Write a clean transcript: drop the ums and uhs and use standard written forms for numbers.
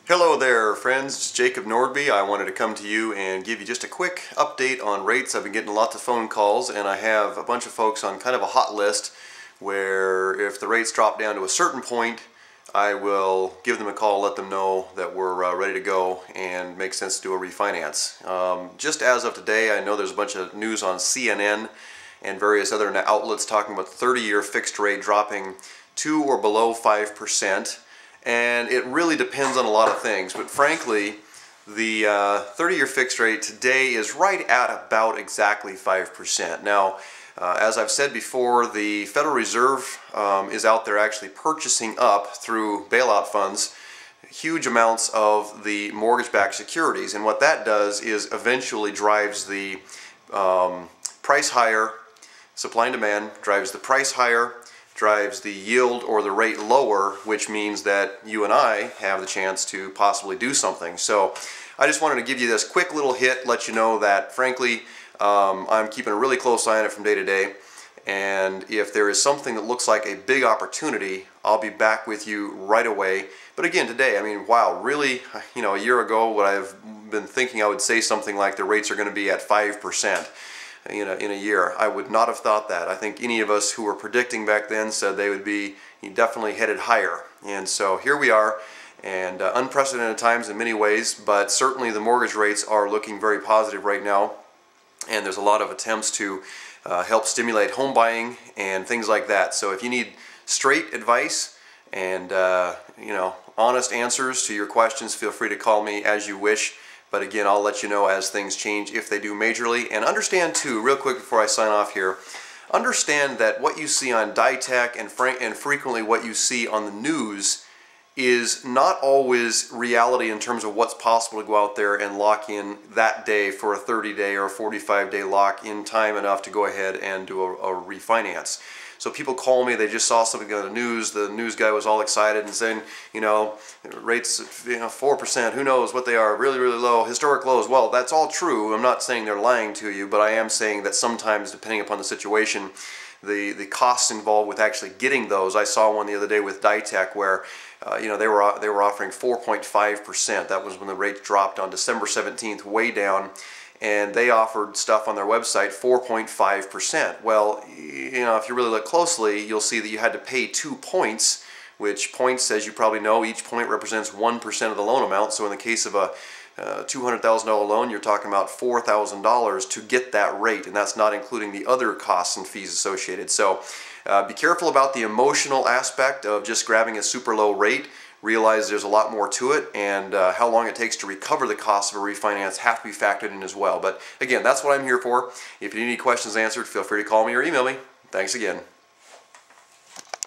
Hello there friends, it's Jacob Nordby. I wanted to come to you and give you just a quick update on rates. I've been getting lots of phone calls and I have a bunch of folks on kind of a hot list where if the rates drop down to a certain point, I will give them a call, let them know that we're ready to go and make sense to do a refinance. Just as of today, I know there's a bunch of news on CNN and various other outlets talking about the 30-year fixed rate dropping to or below 5%. And it really depends on a lot of things, but frankly, the 30-year fixed rate today is right at about exactly 5%. Now, as I've said before, the Federal Reserve is out there actually purchasing up through bailout funds huge amounts of the mortgage-backed securities, and what that does is eventually drives the price higher. Supply and demand drives the price higher, drives the yield or the rate lower, which means that you and I have the chance to possibly do something. So I just wanted to give you this quick little hit, let you know that frankly I'm keeping a really close eye on it from day to day, and if there is something that looks like a big opportunity, I'll be back with you right away. But again, today, I mean, wow, really, you know, a year ago would I've been thinking I would say something like the rates are going to be at 5%. In a year. I would not have thought that. I think any of us who were predicting back then said they would be definitely headed higher. And so here we are, and unprecedented times in many ways, but certainly the mortgage rates are looking very positive right now, and there's a lot of attempts to help stimulate home buying and things like that. So if you need straight advice and honest answers to your questions, feel free to call me as you wish. But again, I'll let you know as things change if they do majorly. And understand too, real quick before I sign off here, understand that what you see on DieTech and frequently what you see on the news is not always reality in terms of what's possible to go out there and lock in that day for a 30-day or a 45-day lock in time enough to go ahead and do a refinance. So people call me, they just saw something on the news guy was all excited and saying, you know, rates, 4%, who knows what they are, really, really low, historic lows. Well, that's all true. I'm not saying they're lying to you, but I am saying that sometimes, depending upon the situation, the costs involved with actually getting those. I saw one the other day with DieTech where they were offering 4.5%. That was when the rates dropped on December 17th, way down. And they offered stuff on their website 4.5%. Well, if you really look closely, you'll see that you had to pay 2 points, which points, as you probably know, each point represents 1% of the loan amount. So in the case of a $200,000 loan, you're talking about $4,000 to get that rate, and that's not including the other costs and fees associated. So be careful about the emotional aspect of just grabbing a super low rate. Realize there's a lot more to it, and how long it takes to recover the cost of a refinance have to be factored in as well. But again, that's what I'm here for. If you need any questions answered, feel free to call me or email me. Thanks again.